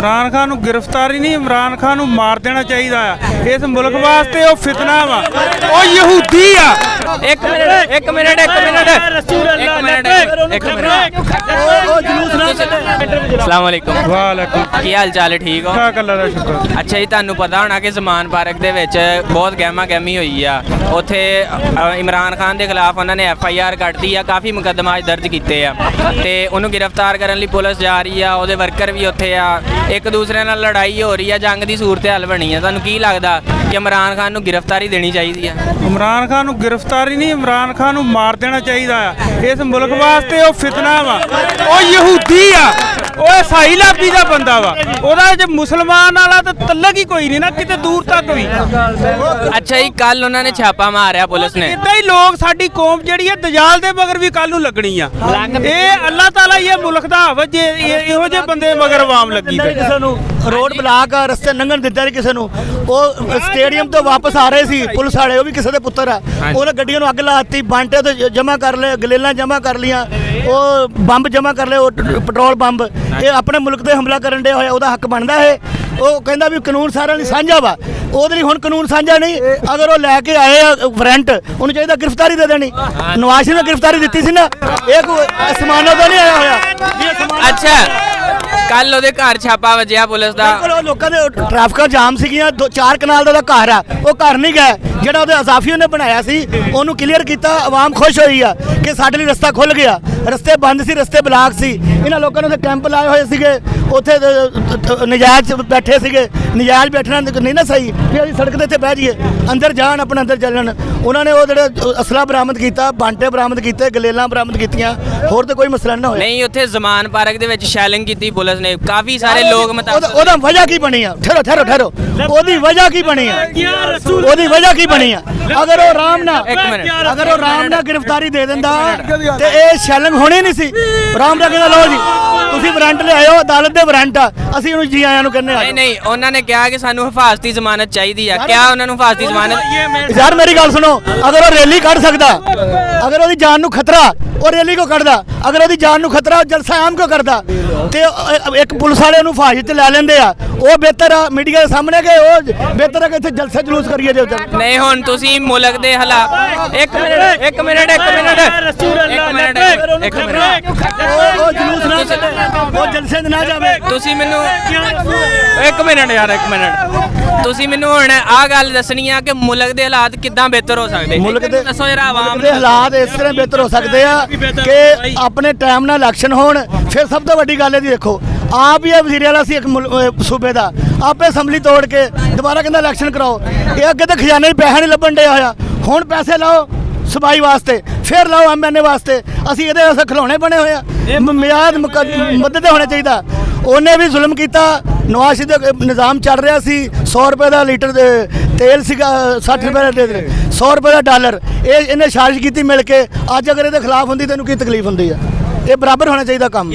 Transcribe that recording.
इमरान खान नूं गिरफ्तारी नहीं, इमरान खान नूं मार देना चाहिए आ। इस मुल्क वास्ते वो फितना वा, वो यहूदी आ। एक मिनट एक मिनट एक मिनट एक मिनट अस्सलाम वालेकुम। वालेकुम ਕੀ ਹਾਲ ਚਾਲ ਹੈ? ਠੀਕ ਹੋ? अल्लाह दा शुक्र। ਅੱਛਾ ਜੀ, ਤੁਹਾਨੂੰ ਪਤਾ ਹੋਣਾ ਕਿ ਜ਼ਮਾਨ ਪਾਰਕ ਦੇ ਵਿੱਚ ਬਹੁਤ ਗਹਿਮਾ ਗਹਿਮੀ ਹੋਈ ਆ। ਉੱਥੇ ਇਮਰਾਨ ਖਾਨ ਦੇ ਖਿਲਾਫ ਉਹਨਾਂ ਨੇ FIR ਕੱਢਤੀ ਆ, ਕਾਫੀ ਮੁਕੱਦਮਾ ਦਰਜ ਕੀਤੇ ਆ ਤੇ ਉਹਨੂੰ ਗ੍ਰਿਫਤਾਰ ਕਰਨ ਲਈ ਪੁਲਿਸ ਜਾ ਰਹੀ ਆ। ਉਹਦੇ ਵਰਕਰ ਵੀ ਉੱਥੇ ਆ, ਇੱਕ ਦੂਸਰੇ ਨਾਲ ਲੜਾਈ ਹੋ ਰਹੀ ਆ, ਜੰਗ ਦੀ ਸੂਰਤ ਹਾਲ ਬਣੀ ਆ। ਤੁਹਾਨੂੰ ਕੀ ਲੱਗਦਾ ਕਿ ਇਮਰਾਨ ਖਾਨ ਨੂੰ ਗ੍ਰਿਫਤਾਰੀ ਦੇਣੀ ਚਾਹੀਦੀ ਆ? इमरान खान नूं गिरफ्तारी नहीं, इमरान खान नूं मार देना चाहिए आ। इस मुल्क वास्ते वो फितना वा, वो यहूदी आ। वो ईसाई लाबी दा बंदा वा, ओदा जे मुसलमान वाला तो तलक ही कोई नहीं ना किते दूर तक भी। ਅੱਛਾ ਜੀ, ਕੱਲ ਉਹਨਾਂ ਨੇ ਛਾਪਾ ਮਾਰਿਆ ਪੁਲਿਸ ਨੇ। इदा ही लोग साडी कौम जेहड़ी है दजाल दे मगर भी कल नूं लगनी आ। ਇਹ ਅੱਲਾਹ ਤਾਲਾ ਇਹ ਮੁਲਕ ਦਾ ਹਵਜ ਜੇ ਇਹੋ ਜਿਹੇ ਬੰਦੇ ਮਗਰ ਆਵਾਮ ਲੱਗੀ ਤੇ ਕਿਸੇ ਨੂੰ ਰੋਡ ਬਲਾਕ ਰਸਤੇ ਲੰਘਣ ਦਿੱਤਾ ਨਹੀਂ ਕਿਸੇ ਨੂੰ। ਉਹ ਸਟੇਡੀਅਮ ਤੋਂ ਵਾਪਸ ਆ ਰਹੇ ਸੀ ਪੁਲਿਸ ਵਾਲੇ, ਉਹ ਵੀ ਕਿਸੇ ਦੇ ਪੁੱਤਰ ਆ। ਉਹਨੇ ਗੱਡੀਆਂ ਨੂੰ ਅੱਗ ਲਾਤੀ, ਬਾਂਟੇ ਤੇ ਜਮ੍ਹਾਂ ਕਰ ਲਏ, ਗਲੇਲਾਂ ਜਮ੍ਹਾਂ ਕਰ ਲੀਆਂ, ਉਹ ਬੰਬ ਜਮ੍ਹਾਂ ਕਰ ਲਏ, ਉਹ ਪੈਟਰੋਲ ਬੰਬ। ਇਹ ਆਪਣੇ ਮੁਲਕ ਤੇ ਹਮਲਾ ਕਰਨ ਦੇ ਹੋਇਆ, ਉਹਦਾ ਹੱਕ ਬਣਦਾ ਹੈ। ਉਹ ਕਹਿੰਦਾ ਵੀ ਕਾਨੂੰਨ ਸਾਰਿਆਂ ਲਈ ਸਾਂਝਾ ਵਾ, ਉਹਦੇ ਲਈ ਹੁਣ ਕਾਨੂੰਨ ਸਾਂਝਾ ਨਹੀਂ। ਅਗਰ ਉਹ ਲੈ ਕੇ ਆਏ ਆ ਵਾਰੰਟ, ਉਹਨੂੰ ਚਾਹੀਦਾ ਗ੍ਰਿਫਤਾਰੀ ਦੇ ਦੇਣੀ। ਨਵਾਜ਼ ਸ਼ਰੀਫ ਨੇ ਗ੍ਰਿਫਤਾਰੀ ਦਿੱਤੀ ਸੀ ਨਾ, ਇਹ ਕੋਈ ਅਸਮਾਨਾਂ ਤੋਂ ਨਹੀਂ ਆਇਆ ਹੋਇਆ। ਅੱਛਾ, ਕੱਲ ਉਹਦੇ ਘਰ ਛਾਪਾ ਵੱਜਿਆ ਪੁਲਿਸ ਦਾ। ਬਿਲਕੁਲ, ਉਹ ਲੋਕਾਂ ਦੇ ਟ੍ਰੈਫਿਕ ਜਾਮ ਸੀਗੀਆਂ, 4 ਕਨਾਲ ਦਾ ਉਹਦਾ ਘਰ ਆ, ਉਹ ਘਰ ਨਹੀਂ ਗਏ। ਜਿਹੜਾ ਉਹਦੇ ਅਜ਼ਾਫੀ ਉਹਨੇ ਬਣਾਇਆ ਸੀ ਉਹਨੂੰ ਕਲੀਅਰ ਕੀਤਾ, ਆਵਾਮ ਖੁਸ਼ ਹੋਈ ਆ ਕਿ ਸਾਡੇ ਲਈ ਰਸਤਾ ਖੁੱਲ ਗਿਆ। ਰਸਤੇ ਬੰਦ ਸੀ, ਰਸਤੇ ਬਲਾਕ ਸੀ। ਇਹਨਾਂ ਲੋਕਾਂ ਨੇ ਉੱਥੇ ਕੈਂਪ ਲਾਏ ਹੋਏ ਸੀਗੇ, ਉੱਥੇ ਨਜਾਇਜ਼ ਬੈਠੇ ਸੀਗੇ। ਨਜਾਇਜ਼ ਬੈਠਣਾ ਨਹੀਂ ਨਾ ਸਹੀ, ਵੀ ਅਸੀਂ ਸੜਕ ਦੇ ਇੱਥੇ ਬਹਿ ਜਾਈਏ, ਅੰਦਰ ਜਾਣ, ਆਪਣੇ ਅੰਦਰ ਚੱਲਣ। ਉਹਨਾਂ ਨੇ ਉਹ ਜਿਹੜੇ ਅਸਲਾ ਬਰਾਮਦ ਕੀਤਾ, ਬਾਂਟੇ ਬਰਾਮਦ ਕੀਤੇ, ਗਲੇਲਾਂ ਬਰਾਮਦ ਕੀਤੀਆਂ, ਹੋਰ ਤਾਂ ਕੋਈ ਮਸਲਾ ਨਾ ਹੋਇਆ। ਨਹੀਂ, ਉੱਥੇ ਜ਼ਮਾਨ ਪਾਰਕ ਦੇ ਵਿੱਚ ਸ਼ੈਲਿੰਗ ਕੀਤੀ ਪੁਲਿਸ ਨੇ, ਕਾਫੀ ਸਾਰੇ ਲੋਕ ਉਹਦਾ ਵਜ੍ਹਾ ਕੀ ਬਣੀ ਆ? ਠਹਿਰੋ ਠਹਿਰੋ ਠਹਿਰੋ, ਉਹਦੀ ਵਜ੍ਹਾ ਕੀ ਬਣੀ ਆ? ਉਹਦੀ ਵਜ੍ਹਾ ਕੀ ਬਣੀ ਆ? ਅਗਰ ਉਹ ਆਰਾਮ ਨਾਲ ਗ੍ਰਿਫਤਾਰੀ ਦੇ ਦਿੰਦਾ ਤੇ ਇਹ ਸ਼ੈਲਿੰਗ ਹੋਣੀ ਨਹੀਂ ਸੀ। ਆਰਾਮ ਨਾਲ ਕਹਿੰਦਾ ਲਓ ਜੀ ਤੁਸੀਂ ਵਾਰੰਟ ਲਿਆਇਓ, ਅਦਾਲਤ ਦੇ ਵਾਰੰਟ ਆ, ਅਸੀਂ ਉਹਨੂੰ ਜੀ ਆਇਆਂ ਨੂੰ ਕਹਿੰਦੇ ਆ। ਨਹੀਂ ਨਹੀਂ, ਉਹਨਾਂ ਨੇ ਕਿਹਾ ਕਿ ਸਾਨੂੰ ਹਿਫਾਜ਼ਤੀ ਜ਼ਮਾਨਤ ਚਾਹੀਦੀ ਆ। ਕਿਹਾ ਉਹਨਾਂ ਨੂੰ ਹਿਫਾਜ਼ਤੀ ਜ਼ਮਾਨਤ। ਯਾਰ ਮੇਰੀ ਗੱਲ ਸੁਣੋ, ਅਗਰ ਉਹ ਰੈਲੀ ਕੱਢ ਸਕਦਾ, ਅਗਰ ਉਹਦੀ ਜਾਨ ਨੂੰ ਖਤਰਾ, ਉਹ ਰੈਲੀ ਕਿਉਂ ਕੱਢਦਾ? ਅਗਰ ਉਹਦੀ ਜਾਨ ਨੂੰ ਖਤਰਾ, ਉਹ ਜਲਸਾ ਆਮ ਕਿਉਂ ਕਰਦਾ? ਤੇ ਇੱਕ ਪੁਲਿਸ ਵਾਲੇ ਨੂੰ ਫਾਜ਼ਿਲ ਤੇ ਲੈ ਲੈਂਦੇ ਆ, ਉਹ ਬਿਹਤਰ ਆ ਮੀਡੀਆ ਦੇ ਸਾਹਮਣੇ ਕਿ ਉਹ ਬਿਹਤਰ ਆ ਕਿ ਇੱਥੇ ਜਲਸਾ ਜਲੂਸ ਕਰੀਏ। ਜੇ ਨਹੀਂ, ਹੁਣ ਤੁਸੀਂ ਮੁਲਕ ਦੇ ਹਾਲਾਤ। ਇੱਕ ਮਿੰਟ ਇੱਕ ਮਿੰਟ ਇੱਕ ਮਿੰਟ ਇੱਕ ਮਿੰਟ, ਉਹ ਜਲੂਸ ਨਾ ਕੱਢੇ, ਉਹ ਜਲਸੇ ਨਾ ਜਾਵੇ। ਤੁਸੀਂ ਮੈਨੂੰ ਇੱਕ ਮਿੰਟ ਯਾਰ, ਇੱਕ ਮਿੰਟ, ਤੁਸੀਂ ਮੈਨੂੰ ਹੁਣ ਆਹ ਗੱਲ ਦੱਸਣੀ ਆ ਕਿ ਮੁਲਕ ਦੇ ਹਾਲਾਤ ਕਿੱਦਾਂ ਬਿਹਤਰ ਹੋ ਸਕਦੇ? ਮੁਲਕ ਦੇ ਦੱਸੋ ਜਰਾ, ਆਵਾਮ ਦੇ ਹਾਲਾਤ ਇਸ ਤਰ੍ਹਾਂ ਬਿਹਤਰ ਹੋ ਸਕਦੇ ਆ ਕਿ ਆਪਣੇ ਟਾਈਮ ਨਾਲ ਇਲੈਕਸ਼ਨ ਹੋਣ। ਫਿਰ ਸਭ ਤੋਂ ਵੱਡੀ ਗੱਲ ਇਹ ਦੇਖੋ, ਆਪ ਹੀ ਇਹ ਵਜ਼ੀਰ ਆਲਾ ਸੀ ਇੱਕ ਸੂਬੇ ਦਾ, ਆਪੇ ਅਸੈਂਬਲੀ ਤੋੜ ਕੇ ਦੁਬਾਰਾ ਕਹਿੰਦਾ ਇਲੈਕਸ਼ਨ ਕਰਾਓ। ਇਹ ਅੱਗੇ ਤਾਂ ਖਜ਼ਾਨੇ 'ਚ ਪੈਸਾ ਨਹੀਂ ਲੱਭਣ ਡਿਆ ਹੋਇਆ, ਹੁਣ ਪੈਸੇ ਲਾਓ ਸਫਾਈ ਵਾਸਤੇ, ਫਿਰ ਲਾਓ MNA ਵਾਸਤੇ। ਅਸੀਂ ਇਹਦੇ ਵਾਸਤੇ ਖਿਲੌਣੇ ਬਣੇ ਹੋਏ ਆ, ਮਿਆਦ ਮਦਦ ਹੋਣਾ ਚਾਹੀਦਾ। ਉਹਨੇ ਵੀ ਜ਼ੁਲਮ ਕੀਤਾ। ਨਵਾਜ਼ ਸ਼ਰੀਫ ਦਾ ਨਿਜ਼ਾਮ ਚੱਲ ਰਿਹਾ ਸੀ, 100 ਰੁਪਏ ਦਾ ਲੀਟਰ ਤੇਲ ਸੀਗਾ, 60 ਰੁਪਏ ਦਾ 100 ਰੁਪਏ ਦਾ ਡਾਲਰ। ਇਹਨੇ ਸਾਜ਼ਿਸ਼ ਕੀਤੀ ਮਿਲ ਕੇ। ਅੱਜ ਅਗਰ ਇਹਦੇ ਖਿਲਾਫ ਹੁੰਦੀ ਤੈਨੂੰ ਕੀ ਤਕਲੀਫ ਹੁੰਦੀ ਆ? ਇਹ ਬਰਾਬਰ ਹੋਣਾ ਚਾਹੀਦਾ ਕੰਮ।